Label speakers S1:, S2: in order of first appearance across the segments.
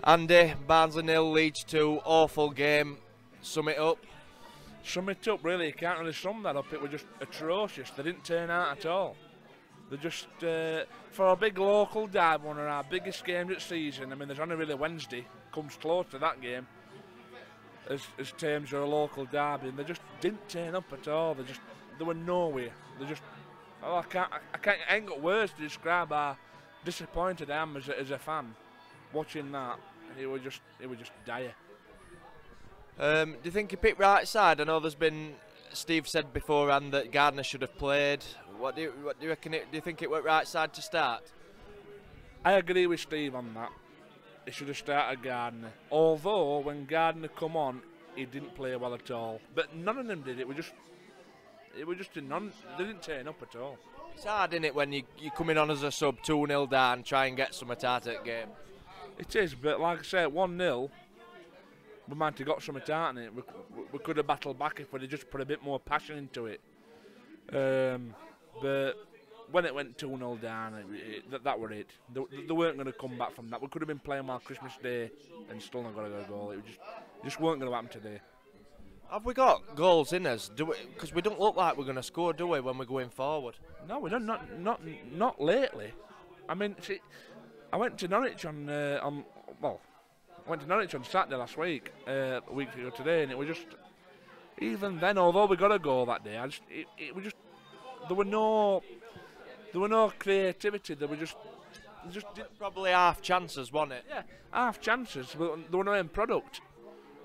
S1: Andy, Barnsley 0, Leeds 2, awful game. Sum it up.
S2: Sum it up, really. You can't really sum that up. It was just atrocious. They didn't turn out at all. They just, for a big local derby, one of our biggest games of the season. I mean, there's only really Wednesday comes close to that game as terms of a local derby, and they just didn't turn up at all. They were nowhere. They just, I ain't got words to describe how disappointed I am as a fan watching that. It was just dire.
S1: Do you think he picked right side? I know there's been, Steve said beforehand that Gardner should have played. What do you reckon? Do you think it went right side to start?
S2: I agree with Steve on that. He should have started Gardner. Although when Gardner come on, he didn't play well at all. But none of them did. It was just none. They didn't turn up at all.
S1: It's hard, isn't it, when you come in on as a sub 2-0 down, try and get some out of the game.
S2: It is, but like I said, 1-0. We might have got some out in it. We could have battled back if we'd have just put a bit more passion into it. But when it went 2-0 down, that were it. They weren't going to come back from that. We could have been playing while Christmas Day and still not got a goal. It just weren't going to happen today.
S1: Have we got goals in us? Because we don't look like we're going to score, do we, when we're going forward?
S2: No, we don't. Not lately. I mean, see, I went to Norwich on Saturday last week, a week ago today, and it was just, even then, although we got a goal that day, it was just, there were no creativity. There were just
S1: probably half chances, wasn't it?
S2: Yeah, half chances. But there were no end product,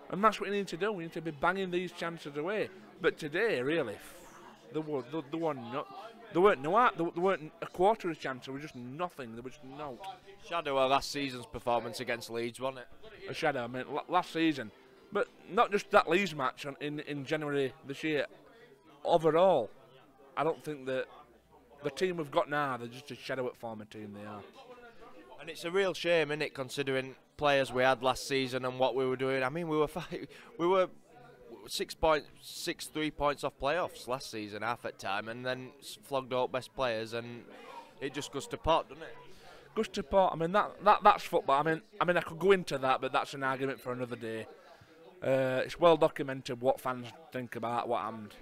S2: and that's what we need to do. We need to be banging these chances away. But today, really, there weren't a quarter of a chance. There was just nothing. There was no
S1: shadow of last season's performance against Leeds, wasn't it?
S2: A shadow. I mean, last season, but not just that Leeds match in January this year. Overall, I don't think that the team we've got now, they're just a shadow at former team. They are.
S1: And it's a real shame, isn't it, considering players we had last season and what we were doing. I mean, we were 3 points off playoffs last season, half at time, and then flogged out best players, and it just goes to pot, doesn't it?
S2: Goes to pot. I mean, that's football. I mean, I could go into that, but that's an argument for another day. It's well documented what fans think about what happened.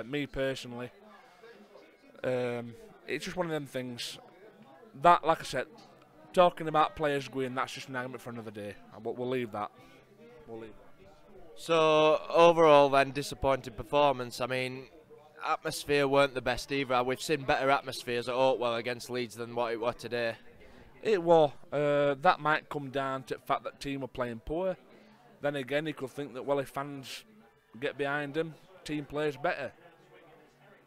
S2: Me personally, it's just one of them things. That, like I said, talking about players going, that's just an argument for another day. We'll leave that. We'll leave that.
S1: So overall, then, disappointing performance. I mean, atmosphere weren't the best either. We've seen better atmospheres at Oakwell against Leeds than what it was today.
S2: It was. That might come down to the fact that team were playing poor. Then again, you could think that, well, if fans get behind them, team plays better.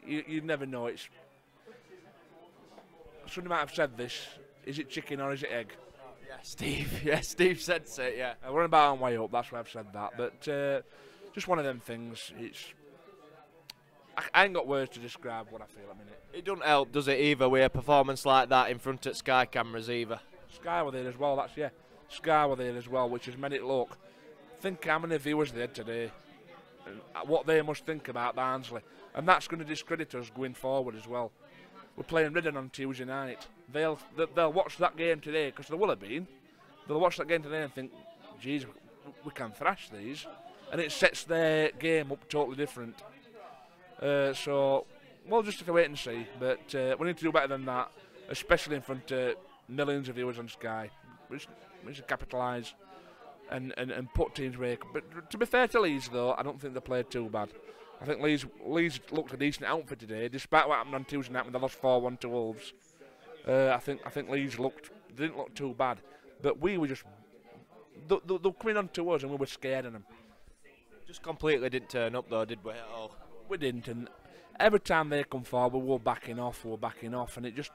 S2: You never know. It's somebody might have said this. Is it chicken or is it egg?
S1: Yeah, Steve. Yeah, Steve said so. Yeah.
S2: We're about on way up. That's why I've said that. But just one of them things. I ain't got words to describe what I feel at the minute.
S1: It doesn't help, does it, either, with a performance like that in front of Sky cameras either?
S2: Sky were there as well, Sky were there as well, which has made it look. Think how many viewers they had today, and what they must think about Barnsley. And that's going to discredit us going forward as well. We're playing Reading on Tuesday night. They'll watch that game today, because there will have been. They'll watch that game today and think, geez, we can thrash these. And it sets their game up totally different. So we'll just have to wait and see, but we need to do better than that, especially in front of millions of viewers on Sky. We should capitalise and put teams away. But to be fair to Leeds, though, I don't think they played too bad. I think Leeds looked a decent outfit today, despite what happened on Tuesday night when they lost 4-1 to Wolves. I think Leeds didn't look too bad, but we were just they were coming on to us and we were scared of them.
S1: Just completely didn't turn up though, did we at all?
S2: We didn't, and every time they come forward, we were backing off, and it just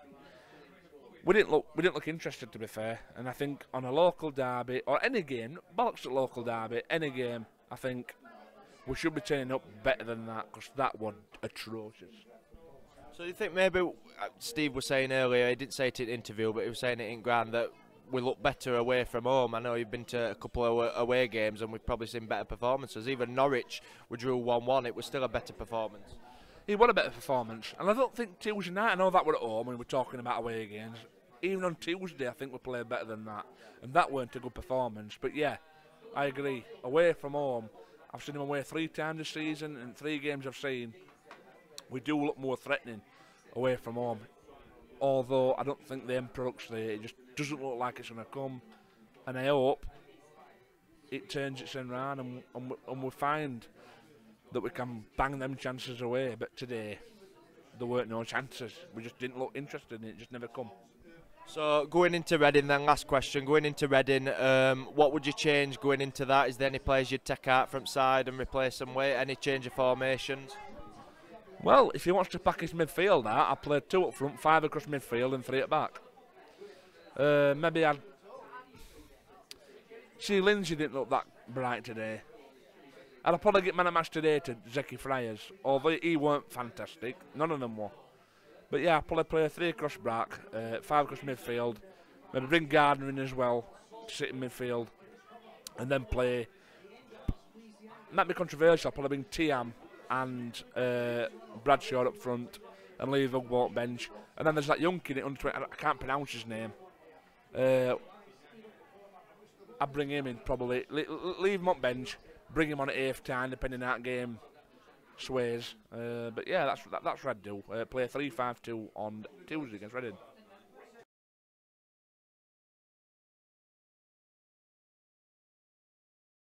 S2: we didn't look interested, to be fair. And I think on a local derby or any game, bollocks at local derby, any game, I think we should be turning up better than that, because that was atrocious.
S1: So do you think maybe Steve was saying earlier, he didn't say it in the interview, but he was saying it in ground, that we look better away from home? I know you've been to a couple of away games and we've probably seen better performances. Even Norwich, we drew 1-1, it was still a better performance.
S2: It was a better performance, and I don't think Tuesday night, I know that we're at home and we're talking about away games, even on Tuesday, I think we played better than that, and that weren't a good performance. But yeah, I agree. Away from home, I've seen them away 3 times this season, and 3 games I've seen, we do look more threatening away from home. Although I don't think the end product's there, it just doesn't look like it's going to come, and I hope it turns its end round and we find that we can bang them chances away. But today, there weren't no chances. We just didn't look interested, and it just never come.
S1: So going into Reading then, last question, going into Reading, what would you change going into that? Is there any players you'd take out from side and replace them with? Any change of formations?
S2: Well, if he wants to pack his midfield out, I'll play 2 up front, 5 across midfield and 3 at back. Maybe I'd... See, Lindsay didn't look that bright today. I'd probably get man of match today to Zeki Friars, although he weren't fantastic. None of them were. But yeah, I'll probably play 3 across back, 5 across midfield. Maybe bring Gardner in as well to sit in midfield. And then play... Might be controversial, I'll probably bring Tiam and Bradshaw up front and leave a walk bench. And then there's that young kid under 20, I can't pronounce his name. I'd bring him in probably, leave him on bench, bring him on at half time depending on that game sways. But yeah, that's what I'd do. Play 3-5-2 on Tuesday against Reading.